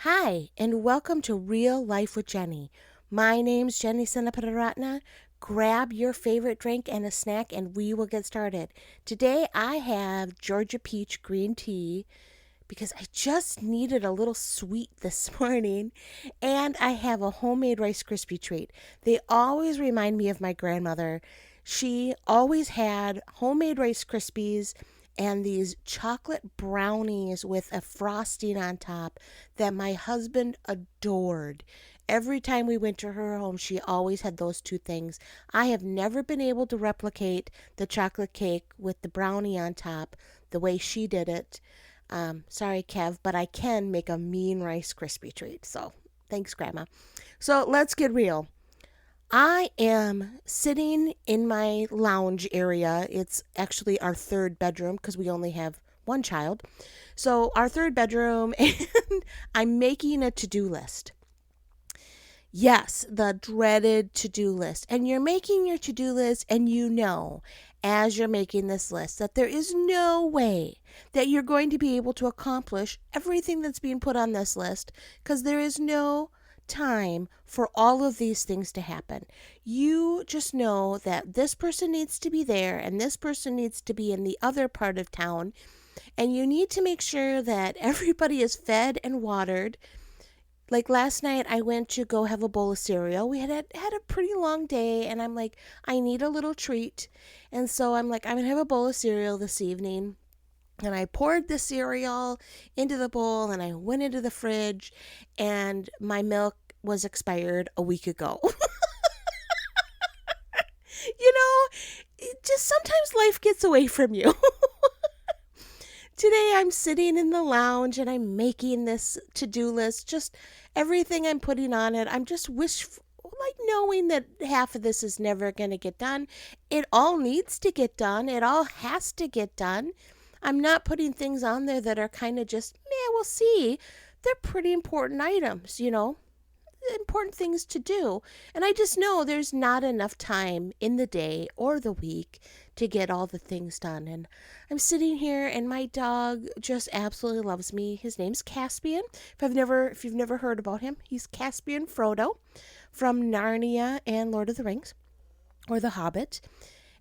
Hi, and welcome to Real Life with Jenny. My name's Jenny Senaparatna. Grab your favorite drink and a snack, and we will get started. Today, I have Georgia Peach green tea because I just needed a little sweet this morning, and I have a homemade Rice Krispie treat. They always remind me of my grandmother. She always had homemade Rice Krispies and these chocolate brownies with a frosting on top that my husband adored. Every time we went to her home, she always had those two things. I have never been able to replicate the chocolate cake with the brownie on top the way she did it. Sorry, Kev, but I can make a mean Rice Krispie treat. So thanks, Grandma. So let's get real. I am sitting in my lounge area. It's actually our third bedroom because we only have one child. So, our third bedroom, and I'm making a to do list. Yes, the dreaded to do list. And you're making your to do list, and you know, as you're making this list, that there is no way that you're going to be able to accomplish everything that's being put on this list because there is no time for all of these things to happen. You just know that this person needs to be there and this person needs to be in the other part of town, and you need to make sure that everybody is fed and watered. Like last night, I went to go have a bowl of cereal. We had a pretty long day, and I'm like, I need a little treat. And so I'm like, I'm going to have a bowl of cereal this evening. And I poured the cereal into the bowl, and I went into the fridge, and my milk was expired a week ago. You know, it just sometimes life gets away from you. Today I'm sitting in the lounge and I'm making this to-do list, just everything I'm putting on it. I'm just like knowing that half of this is never going to get done. It all needs to get done. It all has to get done. I'm not putting things on there that are kind of just, we'll see. They're pretty important items, important things to do. And I just know there's not enough time in the day or the week to get all the things done. And I'm sitting here and my dog just absolutely loves me. His name's Caspian. If you've never heard about him, he's Caspian Frodo from Narnia and Lord of the Rings, or The Hobbit.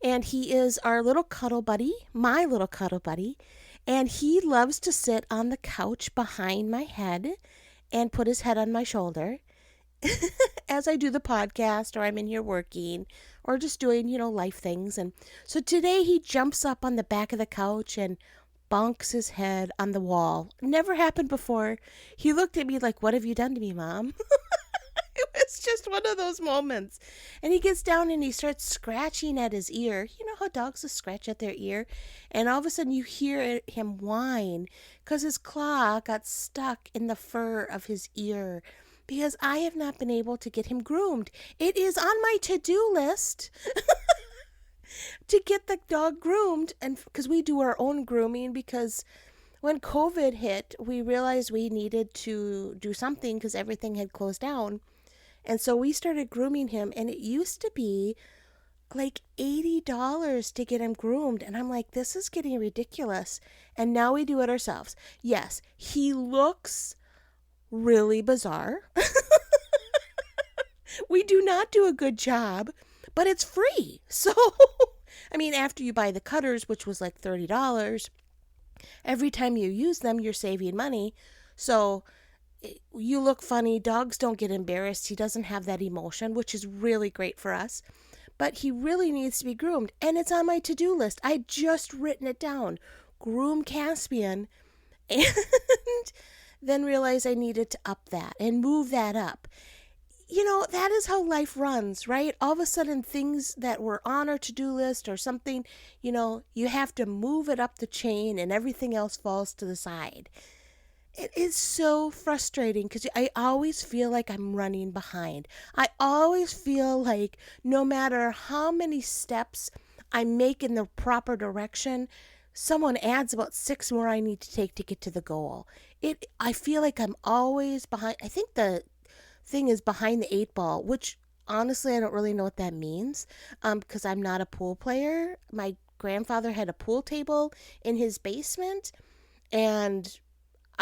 And he is our little cuddle buddy, my little cuddle buddy. And he loves to sit on the couch behind my head and put his head on my shoulder as I do the podcast, or I'm in here working, or just doing, life things. And so today he jumps up on the back of the couch and bonks his head on the wall. Never happened before. He looked at me like, "What have you done to me, Mom?" It was just one of those moments. And he gets down and he starts scratching at his ear. You know how dogs will scratch at their ear? And all of a sudden you hear him whine because his claw got stuck in the fur of his ear, because I have not been able to get him groomed. It is on my to-do list to get the dog groomed, and because we do our own grooming, because when COVID hit, we realized we needed to do something because everything had closed down. And so we started grooming him, and it used to be like $80 to get him groomed. And I'm like, this is getting ridiculous. And now we do it ourselves. Yes, he looks really bizarre. We do not do a good job, but it's free. So, after you buy the cutters, which was like $30, every time you use them, you're saving money. So you look funny. Dogs don't get embarrassed. He doesn't have that emotion, which is really great for us. But he really needs to be groomed. And it's on my to-do list. I just written it down. Groom Caspian. And then realized I needed to up that and move that up. That is how life runs, right? All of a sudden, things that were on our to-do list or something, you have to move it up the chain and everything else falls to the side. It is so frustrating because I always feel like I'm running behind. I always feel like no matter how many steps I make in the proper direction, someone adds about 6 more I need to take to get to the goal. I feel like I'm always behind. I think the thing is behind the 8 ball, which honestly I don't really know what that means, because I'm not a pool player. My grandfather had a pool table in his basement, and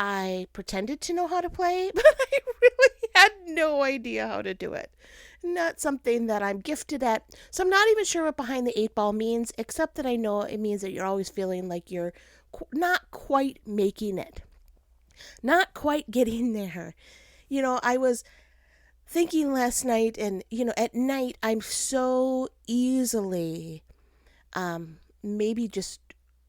I pretended to know how to play, but I really had no idea how to do it. Not something that I'm gifted at. So I'm not even sure what behind the eight ball means, except that I know it means that you're always feeling like you're not quite making it, not quite getting there. I was thinking last night, and, at night, I'm so easily maybe just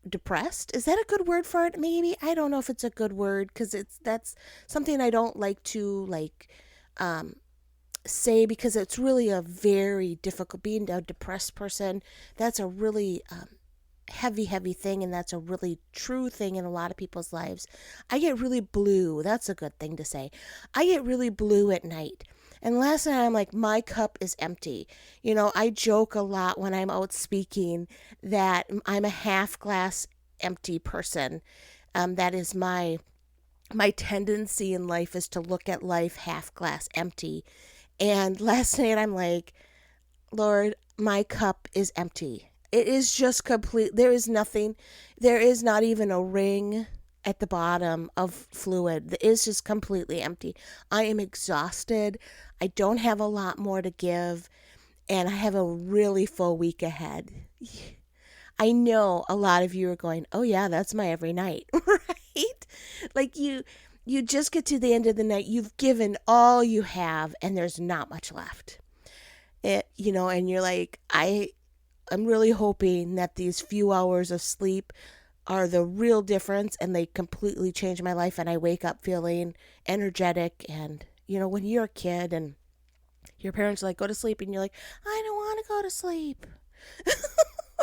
depressed. Is that a good word for it? Maybe. I don't know if it's a good word, because that's something I don't like to um say, because it's really a very difficult, being a depressed person. That's a really heavy thing, and that's a really true thing in a lot of people's lives. I get really blue. That's a good thing to say. I get really blue at night. And last night I'm like, my cup is empty. I joke a lot when I'm out speaking that I'm a half glass empty person. That is my tendency in life, is to look at life half glass empty. And last night I'm like, Lord, my cup is empty. It is just complete. There is nothing. There is not even a ring at the bottom of fluid. It is just completely empty. I am exhausted. I don't have a lot more to give. And I have a really full week ahead. I know a lot of you are going, oh yeah, that's my every night, right? Like you just get to the end of the night. You've given all you have, and there's not much left. And you're like, I'm really hoping that these few hours of sleep are the real difference, and they completely change my life, and I wake up feeling energetic. And when you're a kid and your parents are like, go to sleep, and you're like, I don't want to go to sleep.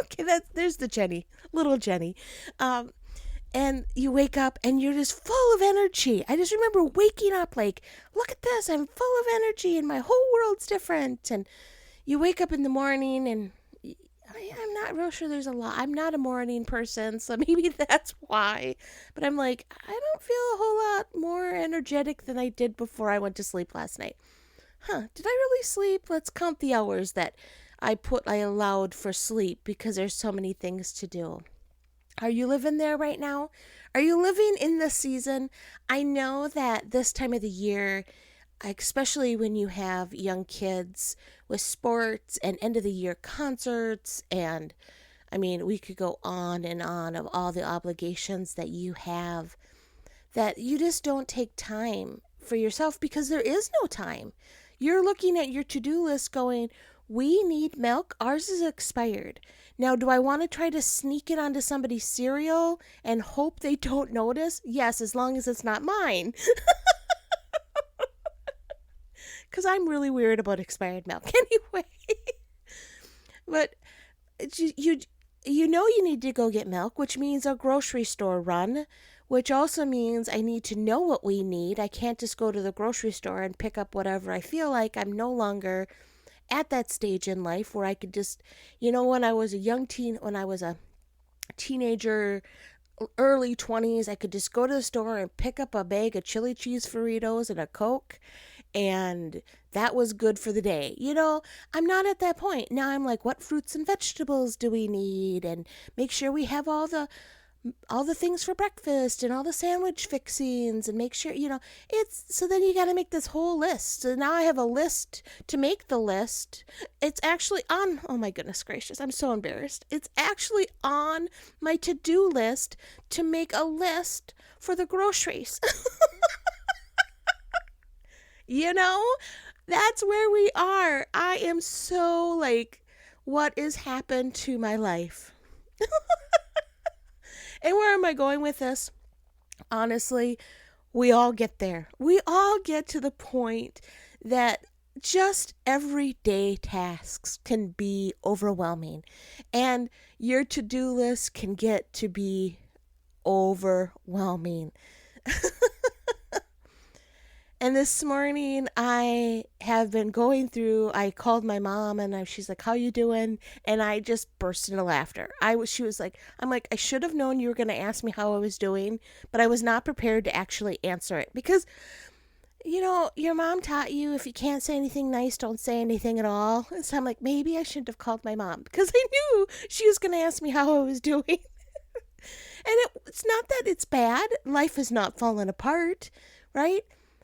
Okay, there's the Jenny, little Jenny. And you wake up and you're just full of energy. I just remember waking up like, look at this, I'm full of energy and my whole world's different. And you wake up in the morning, and I'm not real sure there's a lot. I'm not a morning person, so maybe that's why. But I'm like, I don't feel a whole lot more energetic than I did before I went to sleep last night. Did I really sleep? Let's count the hours that I allowed for sleep, because there's so many things to do. Are you living there right now? Are you living in the season? I know that this time of the year, especially when you have young kids with sports and end of the year concerts, and I mean, we could go on and on of all the obligations that you have, that you just don't take time for yourself, because there is no time. You're looking at your to-do list going, we need milk. Ours is expired. Now, do I want to try to sneak it onto somebody's cereal and hope they don't notice? Yes, as long as it's not mine. Because I'm really weird about expired milk anyway. But you need to go get milk, which means a grocery store run, which also means I need to know what we need. I can't just go to the grocery store and pick up whatever I feel like. I'm no longer at that stage in life where I could just, when I was a teenager, early 20s, I could just go to the store and pick up a bag of chili cheese Doritos and a Coke, and that was good for the day. I'm not at that point. Now I'm like, what fruits and vegetables do we need? And make sure we have all the things for breakfast and all the sandwich fixings, and make sure, so then you got to make this whole list. So now I have a list to make the list. It's actually on, oh my goodness gracious, I'm so embarrassed. It's actually on my to-do list to make a list for the groceries. That's where we are. I am so like, what has happened to my life? And where am I going with this? Honestly, we all get there. We all get to the point that just everyday tasks can be overwhelming, and your to-do list can get to be overwhelming. And this morning I have been going through, I called my mom, and she's like, how you doing? And I just burst into laughter. She was like, I'm like, I should have known you were going to ask me how I was doing, but I was not prepared to actually answer it, because, your mom taught you, if you can't say anything nice, don't say anything at all. And so I'm like, maybe I shouldn't have called my mom, because I knew she was going to ask me how I was doing. it's not that it's bad. Life is not falling apart, right?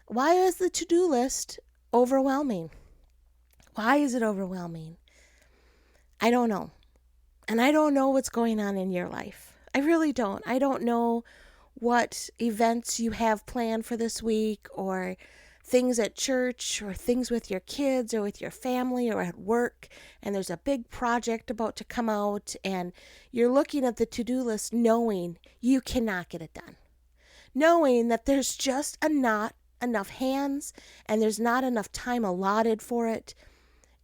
Why is the to-do list overwhelming? Why is it overwhelming? I don't know. And I don't know what's going on in your life. I really don't. I don't know what events you have planned for this week, or things at church, or things with your kids or with your family or at work, and there's a big project about to come out, and you're looking at the to-do list knowing you cannot get it done. Knowing that there's just not enough hands and there's not enough time allotted for it,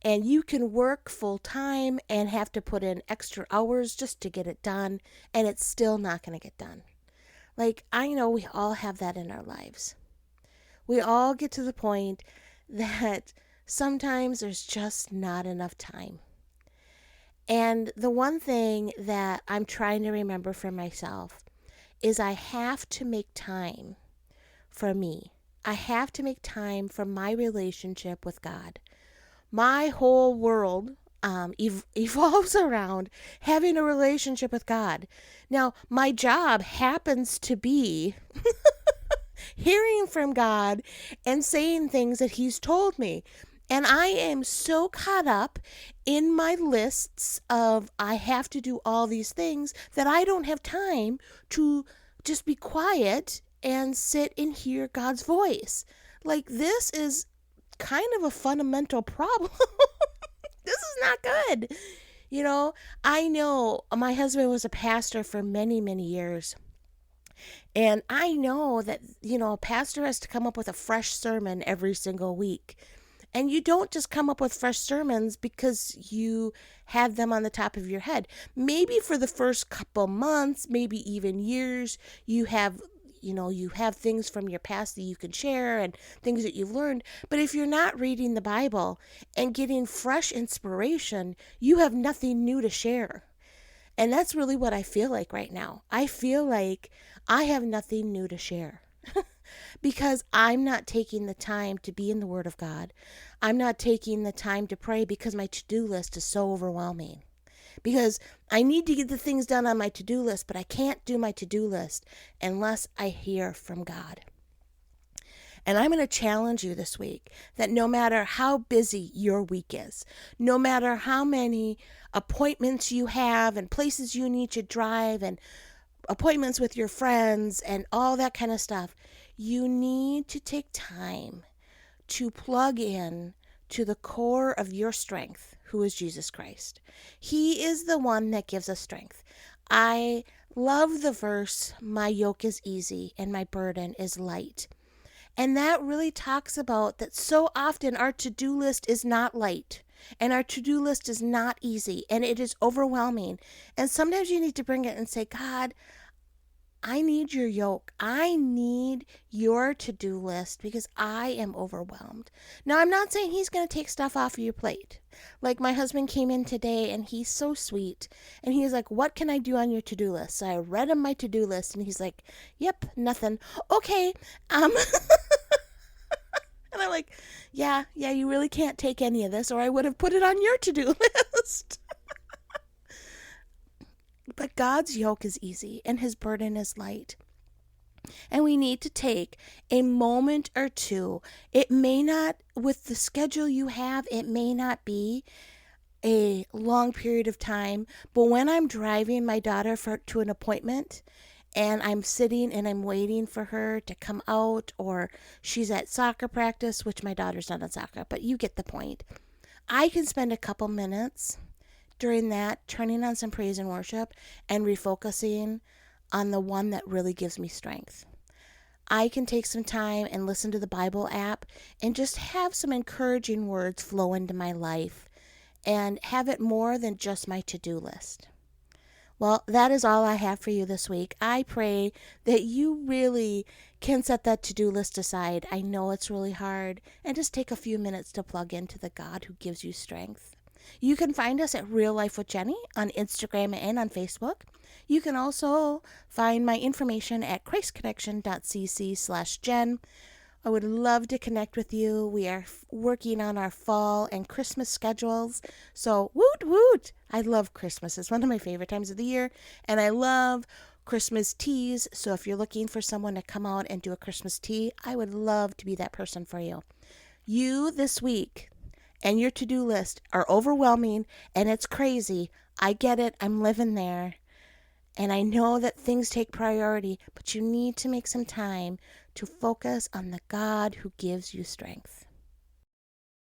and you can work full time and have to put in extra hours just to get it done, and it's still not going to get done. Like, I know we all have that in our lives. We all get to the point that sometimes there's just not enough time. And the one thing that I'm trying to remember for myself is I have to make time for me. I have to make time for my relationship with God. My whole world evolves around having a relationship with God. Now, my job happens to be hearing from God and saying things that He's told me. And I am so caught up in my lists of I have to do all these things that I don't have time to just be quiet and sit and hear God's voice. Like, this is kind of a fundamental problem. This is not good. I know my husband was a pastor for many, many years. And I know that, a pastor has to come up with a fresh sermon every single week. And you don't just come up with fresh sermons because you have them on the top of your head. Maybe for the first couple months, maybe even years, you have things from your past that you can share and things that you've learned. But if you're not reading the Bible and getting fresh inspiration, you have nothing new to share. And that's really what I feel like right now. I feel like I have nothing new to share because I'm not taking the time to be in the Word of God. I'm not taking the time to pray because my to-do list is so overwhelming. Because I need to get the things done on my to-do list, but I can't do my to-do list unless I hear from God. And I'm going to challenge you this week that no matter how busy your week is, no matter how many appointments you have and places you need to drive and appointments with your friends and all that kind of stuff, you need to take time to plug in to the core of your strength, who is Jesus Christ. He is the one that gives us strength. I love the verse, "My yoke is easy and my burden is light." And that really talks about that so often our to-do list is not light and our to-do list is not easy and it is overwhelming. And sometimes you need to bring it and say, God, I need your yoke. I need your to-do list because I am overwhelmed. Now, I'm not saying He's going to take stuff off of your plate. Like, my husband came in today and he's so sweet. And he's like, what can I do on your to-do list? So I read him my to-do list and he's like, yep, nothing. Okay. And I'm like, yeah, you really can't take any of this or I would have put it on your to-do list. But God's yoke is easy and His burden is light. And we need to take a moment or two. It may not, with the schedule you have, it may not be a long period of time. But when I'm driving my daughter to an appointment and I'm sitting and I'm waiting for her to come out, or she's at soccer practice, which my daughter's not at soccer, but you get the point. I can spend a couple minutes during that, turning on some praise and worship and refocusing on the one that really gives me strength. I can take some time and listen to the Bible app and just have some encouraging words flow into my life and have it more than just my to-do list. Well, that is all I have for you this week. I pray that you really can set that to-do list aside. I know it's really hard, and just take a few minutes to plug into the God who gives you strength. You can find us at Real Life with Jenny on Instagram and on Facebook. You can also find my information at christconnection.cc/Jen. I would love to connect with you. We are working on our fall and Christmas schedules. So woot woot! I love Christmas. It's one of my favorite times of the year. And I love Christmas teas. So if you're looking for someone to come out and do a Christmas tea, I would love to be that person for you. You this week and your to-do list are overwhelming and it's crazy. I get it. I'm living there. And I know that things take priority, but you need to make some time to focus on the God who gives you strength.